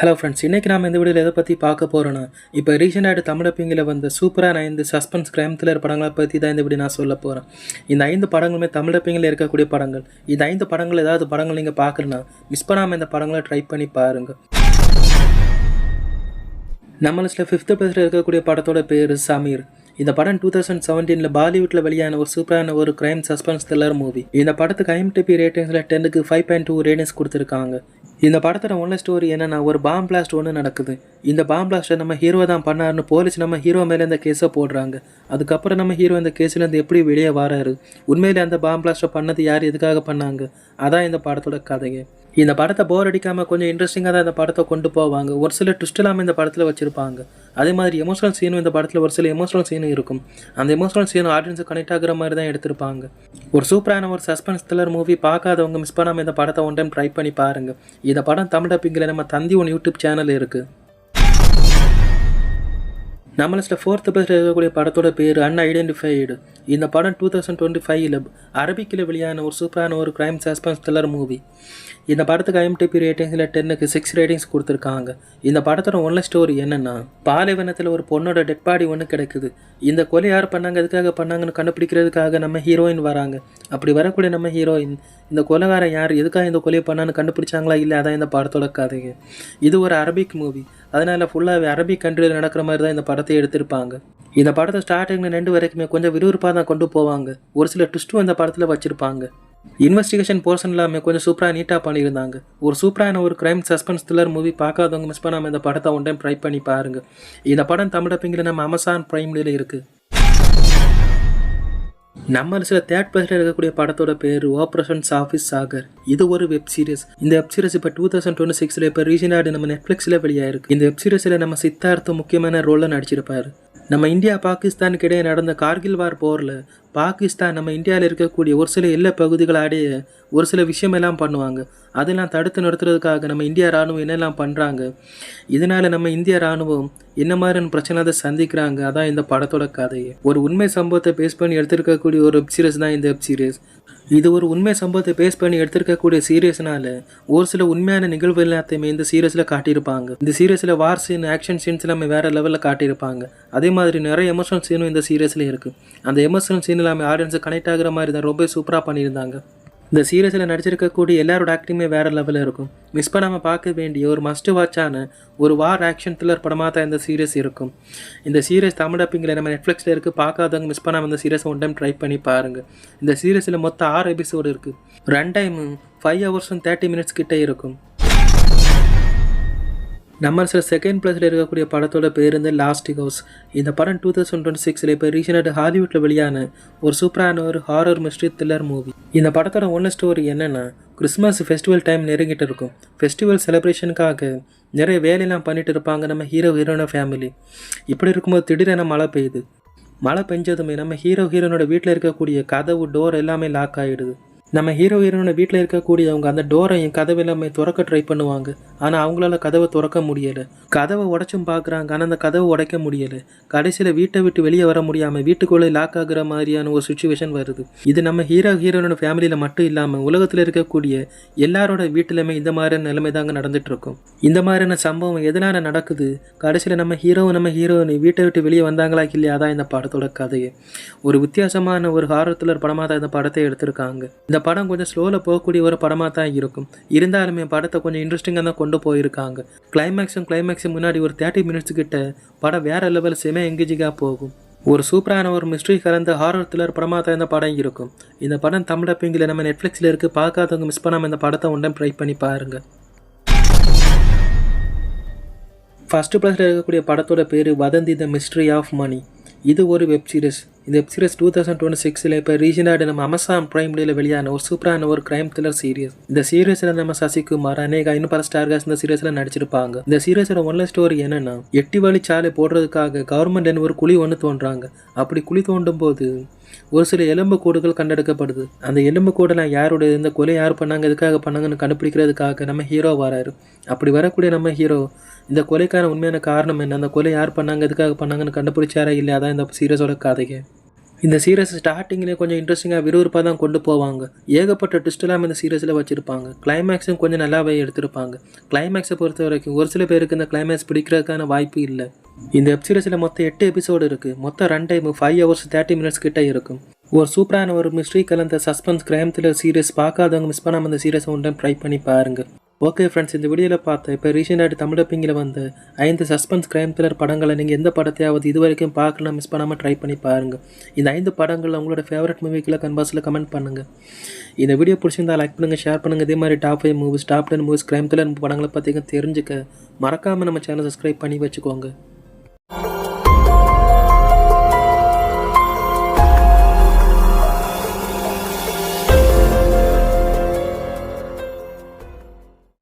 Hello friends, இன்றைக்கி நாம் இந்த வீடியோவில் எதை பற்றி பார்க்க போகிறோன்னா, இப்போ ரீசெண்டாக தமிழ் டப்பிங்கில் வந்த சூப்பரான 5 சஸ்பென்ஸ் கிரைம் த்ரில்லர் படங்களை பற்றி தான் இந்த வீடியோ நான் சொல்ல போகிறேன். இந்த 5 படங்களுமே தமிழ் டப்பிங்கில் இருக்கக்கூடிய படங்கள். இந்த 5 படங்கள் ஏதாவது படங்கள் நீங்கள் பார்க்கலன்னா மிஸ் பண்ணாமல் இந்த படங்களை ட்ரை பண்ணி பாருங்கள். நம்ம லிஸ்ட்டில் 5th பிளேஸில் இருக்கக்கூடிய படத்தோட பேர் சமீர். இந்த படம் 2017 பாலிவுட்டில் வெளியான ஒரு சூப்பரான ஒரு கிரைம் சஸ்பென்ஸ் த்ரில்லர் மூவி. இந்த படத்துக்கு IMDb ரேட்டிங்ஸில் 10க்கு 5.2 ரேட்டிங்ஸ் கொடுத்துருக்காங்க. இந்த படத்தோட ஒன்ல ஸ்டோரி என்னன்னா, ஒரு பாம் பிளாஸ்ட் ஒன்று நடக்குது. இந்த பாம் பிளாஸ்ட்டை நம்ம ஹீரோ தான் பண்ணாருன்னு போலீஸ் நம்ம ஹீரோ மேலே இந்த கேஸை போடுறாங்க. அதுக்கப்புறம் நம்ம ஹீரோ இந்த கேஸ்லேருந்து எப்படி வெளியே வராரு, உண்மையிலே அந்த பாம் பிளாஸ்ட்டை பண்ணது யார், எதுக்காக பண்ணாங்க, அதான் இந்த படத்தோட கதையை. இந்த படத்தை போர் அடிக்காமல் கொஞ்சம் இன்ட்ரெஸ்டிங்காக தான் இந்த படத்தை கொண்டு போவாங்க. ஒரு சில ட்விஸ்ட் இல்லாமல் இந்த படத்தில் வச்சுருப்பாங்க. அதே மாதிரி எமோஷனல் சீனும் இந்த படத்தில் ஒரு சில எமோஷனல் சீனும் இருக்கும். அந்த எமோஷனல் சீனும் ஆடியன்ஸுக்கு கனெக்ட் ஆகிற மாதிரி தான் எடுத்திருப்பாங்க. ஒரு சூப்பரான ஒரு சஸ்பென்ஸ் த்ரில்லர் மூவி. பார்க்காதவங்க மிஸ் பண்ணாமல் இந்த படத்தை ஒன் டைம் ட்ரை பண்ணி பாருங்கள். இந்த படம் தமிழ் டப்பிங்கில் நம்ம தந்தி ஒன் யூடியூப் சேனல் இருக்குது. நம்ம லிஸ்ட்டில் 4th பிளேஸில் இருக்கக்கூடிய படத்தோட பேர் அன்ஐடென்டிஃபைடு. இந்த படம் 2025 அரபிக்கில் வெளியான ஒரு சூப்பரான ஒரு கிரைம் சஸ்பென்ஸ் த்ரில்லர் மூவி. இந்த படத்துக்கு IMDb ரேட்டிங்ஸில் 10க்கு 6 ரேட்டிங்ஸ் கொடுத்துருக்காங்க. இந்த படத்தோட ஒன்ல ஸ்டோரி என்னென்னா, பாலைவனத்தில் ஒரு பொண்ணோட டெட் பாடி ஒன்று கிடைக்குது. இந்த கொலை யார் பண்ணாங்க, எதுக்காக பண்ணாங்கன்னு கண்டுபிடிக்கிறதுக்காக நம்ம ஹீரோயின் வராங்க. அப்படி வரக்கூடிய நம்ம ஹீரோயின் இந்த கொலைகாரன் யார், எதுக்காக இந்த கொலையை பண்ணான்னு கண்டுபிடிச்சாங்களா இல்லை, அதான் இந்த படத்தோட கதைங்க. இது ஒரு அரபிக் மூவி, அதனால் ஃபுல்லாகவே அரபிக் கண்ட்ரியில் நடக்கிற மாதிரி தான் இந்த படத்தை எடுத்திருப்பாங்க. இந்த படத்தை ஸ்டார்டிங்கில் 2 வரைக்குமே கொஞ்சம் விறுவிறுப்பாக தான் கொண்டு போவாங்க. ஒரு சில ட்விஸ்ட்டும் இந்த படத்தில் வச்சுருப்பாங்க. இன்வெஸ்டிகேஷன் போர்ஷன் எல்லாமே கொஞ்சம் சூப்பராக நீட்டாக பண்ணியிருந்தாங்க. ஒரு சூப்பரான ஒரு கிரைம் சஸ்பென்ஸ் த்ரில்லர் மூவி. பார்க்காதவங்க மிஸ் பண்ணாமல் இந்த படத்தை ஒன் டைம் ட்ரை பண்ணி பாருங்கள். இந்த படம் தமிழ் டப்பிங்கில் நம்ம அமேசான் பிரைம்ல இருக்குது. நம்ம சில 3rd பிளேஸில் இருக்கக்கூடிய படத்தோட பேர் ஆப்ரேஷன் ஆஃபீஸ் சாகர். இது ஒரு வெப் சீரிஸ். இந்த வெப் சீரிஸ் இப்போ 2026 இப்போ ரீசெண்டாக நம்ம நெட்ஃப்ளிக்ஸில் வெளியாயிருக்கு. இந்த வெப் சீரிஸில் நம்ம சித்தார்த்த முக்கியமான ரோலில் நடிச்சிருப்பார். நம்ம இந்தியா பாகிஸ்தானுக்கு இடையே நடந்த கார்கில் வார் போரில் பாகிஸ்தான் நம்ம இந்தியாவில் இருக்கக்கூடிய ஒரு சில எல்லை பகுதிகளை அடைய ஒரு சில விஷயமெல்லாம் பண்ணுவாங்க. அதெல்லாம் தடுத்து நிறுத்துறதுக்காக நம்ம இந்தியா இராணுவம் என்னெல்லாம் பண்ணுறாங்க, இதனால் நம்ம இந்திய இராணுவம் என்ன மாதிரியான பிரச்சனை அதை சந்திக்கிறாங்க, அதான் இந்த படத்தோட கதையை. ஒரு உண்மை சம்பவத்தை பேஸ் பண்ணி எடுத்திருக்கக்கூடிய ஒரு வெப் சீரிஸ் தான் இந்த வெப் சீரிஸ். இது ஒரு உண்மை சம்பவத்தை பேஸ் பண்ணி எடுத்திருக்கக்கூடிய சீரியஸ்னால ஒரு சில உண்மையான நிகழ்வு எல்லாத்தையுமே இந்த சீரியஸில் காட்டியிருப்பாங்க. இந்த சீரியஸில் வார் சீன், ஆக்ஷன் சீன்ஸ் எல்லாமே வேறு லெவலில் காட்டியிருப்பாங்க. அதே மாதிரி நிறைய எமோஷனல் சீனும் இந்த சீரியஸில் இருக்குது. அந்த எமோஷனல் சீன் எல்லாமே ஆடியன்ஸை கனெக்ட் ஆகிற மாதிரி தான் ரொம்ப சூப்பராக பண்ணியிருந்தாங்க. இந்த சீரியஸில் நடிச்சிருக்கக்கூடிய எல்லாரோட ஆக்டிங்குமே வேறு லெவலில் இருக்கும். மிஸ் பண்ணாமல் பார்க்க வேண்டிய ஒரு மஸ்ட் வாட்சான ஒரு வார் ஆக்ஷன் த்ரில்லர் படமாக தான் இந்த சீரியஸ் இருக்கும். இந்த சீரியஸ் தமிழ் டப்பிங்கில் நம்ம நெட்ஃப்ளிக்ஸில் இருக்குது. பார்க்காதவங்க மிஸ் பண்ணாமல் இந்த சீரியஸ் ஒன் டைம் ட்ரை பண்ணி பாருங்கள். இந்த சீரியஸில் மொத்தம் 6 எபிசோடு இருக்குது. Run time 5 hours and 30 minutes கிட்டே இருக்கும். நம்ம சில 2nd பிளேஸில் இருக்கக்கூடிய படத்தோட பேர் இந்த லாஸ்ட் ஹவுஸ். இந்த படம் 2026 இப்போ ரீசெண்டாக ஹாலிவுட்டில் வெளியான ஒரு சூப்பரான ஒரு ஹாரர் மிஸ்ட்ரி த்ரில்லர் மூவி. இந்த படத்தோட ஒன்ல ஸ்டோரி என்னென்னா, கிறிஸ்மஸ் ஃபெஸ்டிவல் டைம் நெருங்கிட்டு இருக்கும். ஃபெஸ்டிவல் செலிப்ரேஷனுக்காக நிறைய வேலையெல்லாம் பண்ணிட்டு இருப்பாங்க நம்ம ஹீரோயினோட ஃபேமிலி. இப்படி இருக்கும்போது திடீரென மழை பெய்யுது. மழை பெஞ்சதுமே நம்ம ஹீரோயினோட வீட்டில் இருக்கக்கூடிய கதவு, டோர் எல்லாமே லாக் ஆகிடுது. நம்ம ஹீரோயினோட வீட்டில் இருக்கக்கூடியவங்க அந்த டோரையும் கதவு எல்லாமே திறக்க ட்ரை பண்ணுவாங்க. ஆனால் அவங்களால கதவை திறக்க முடியலை. கதவை உடைச்சும் பார்க்குறாங்க, ஆனால் அந்த கதவை உடைக்க முடியலை. கடைசியில் வீட்டை விட்டு வெளியே வர முடியாமல் வீட்டுக்குள்ளே லாக் ஆகுற மாதிரியான ஒரு சுச்சுவேஷன் வருது. இது நம்ம ஹீரோயினோட ஃபேமிலியில் மட்டும் இல்லாமல் உலகத்தில் இருக்கக்கூடிய எல்லாரோட வீட்டிலுமே இந்த மாதிரியான நிலைமை தாங்க நடந்துட்டு இருக்கும். இந்த மாதிரியான சம்பவம் எதனால நடக்குது, கடைசியில் நம்ம ஹீரோயினை வீட்டை விட்டு வெளியே வந்தாங்களா இல்லையா, அதான் இந்த படத்தோட கதையை. ஒரு வித்தியாசமான ஒரு ஹாரர் த்ரில்லர் படமாக தான் இந்த படத்தை எடுத்திருக்காங்க. இந்த படம் கொஞ்சம் ஸ்லோவில் போகக்கூடிய ஒரு படமாக தான் இருக்கும். இருந்தாலுமே படத்தை கொஞ்சம் இன்ட்ரெஸ்டிங்காக தான் கொண்டு போயிருக்காங்க. கிளைமேக்ஸும் முன்னாடி ஒரு 30 minutes கிட்ட படம் வேறு லெவல் செம எங்கேஜிங்காக போகும். ஒரு சூப்பரான ஒரு மிஸ்ட்ரி கலந்த ஹாரர் த்ரில்லர் படமாக தான் இந்த படம் இருக்கும். இந்த படம் தமிழ் டப்பிங்கில் நம்ம நெட்ஃப்ளிக்ஸில் இருக்குது. பார்க்காதவங்க மிஸ் பண்ணாமல் இந்த படத்தை ஒன் டைம் ட்ரை பண்ணி பாருங்கள். 1st பிளேஸில் இருக்கக்கூடிய படத்தோட பேர் வதந்தி த மிஸ்ட்ரி ஆஃப் மணி. இது ஒரு வெப் சீரிஸ். இந்த வெப் சீரிஸ் 2026 இப்போ ரீசெண்டாக நம்ம அமேசான் பிரைம்ல வெளியான ஒரு சூப்பரான ஒரு கிரைம் த்ரில்லர் சீரியஸ். இந்த சீரியஸில் நம்ம சசிகுமார், அநேகா இன்னும் பல ஸ்டார்காஸ் இந்த சீரியஸில் நடிச்சிருப்பாங்க. இந்த சீரியஸோட ஒன்ல ஸ்டோரி என்னன்னா, 8 வழிச்சாலை போடுறதுக்காக கவர்மெண்ட் ஒரு குழி ஒன்று தோன்றாங்க. அப்படி குழி தோண்டும் போது ஒரு சில எலும்பு கூடுகள் கண்டெடுக்கப்படுது. அந்த எலும்பு கூடெல்லாம் யாருடைய, இந்த கொலை யார் பண்ணாங்க, எதுக்காக பண்ணாங்கன்னு கண்டுபிடிக்கிறதுக்காக நம்ம ஹீரோ வராரு. அப்படி வரக்கூடிய நம்ம ஹீரோ இந்த கொலைக்கான உண்மையான காரணம் என்ன, அந்த கொலை யார் பண்ணாங்க, எதுக்காக பண்ணாங்கன்னு கண்டுபிடிச்சாரா இல்லையா, அதான் இந்த சீரியஸோட கதையை. இந்த சீரியஸ் ஸ்டார்டிங்லேயே கொஞ்சம் இன்ட்ரெஸ்டிங்காக விறுவிறுப்பாக தான் கொண்டு போவாங்க. ஏகப்பட்ட ட்விஸ்ட் எல்லாம் இந்த சீரியஸில் வச்சுருப்பாங்க. கிளைமேக்ஸும் கொஞ்சம் நல்லாவே எடுத்திருப்பாங்க. கிளைமேக்ஸை பொறுத்த வரைக்கும் ஒரு சில பேருக்கு இந்த கிளைமேக்ஸ் பிடிக்கிறதுக்கான வாய்ப்பு இல்லை. இந்த வெப் சீரிஸில் மொத்தம் 8 எபிசோடு இருக்குது. மொத்தம் ரன் டைம் 5 hours 30 minutes கிட்டே இருக்கும். ஒரு சூப்பரான ஒரு மிஸ்ட்ரி கலந்த சஸ்பென்ஸ் கிரைம் த்ரில்லர் சீரிஸ் பார்க்காதவங்க மிஸ் பண்ணாமல் இந்த சீரியஸை ஒன்று ட்ரை பண்ணி பாருங்கள். ஓகே ஃப்ரெண்ட்ஸ், இந்த வீடியோவில் பார்த்த இப்போ ரீசெண்டாக தமிழ் டப்பிங்கில் வந்த 5 சஸ்பென்ஸ் கிரைம் த்ரில்லர் படங்களை நீங்கள் எந்த படத்தையாவது இது வரைக்கும் பார்க்கலாம் மிஸ் பண்ணாமல் ட்ரை பண்ணி பாருங்கள். இந்த 5 படங்களில் உங்களோட ஃபேவரட் மூவிக்குள்ள கன்பாஸில் கமெண்ட் பண்ணுங்கள். இந்த வீடியோ பிடிச்சிருந்தால் லைக் பண்ணுங்கள், ஷேர் பண்ணுங்கள். இதே மாதிரி top 5 movies, top 10 movies, crime thriller படங்களை பற்றி தெரிஞ்சுக்க மறக்காமல் நம்ம சேனல் சப்ஸ்கிரைப் பண்ணி வச்சுக்கோங்க.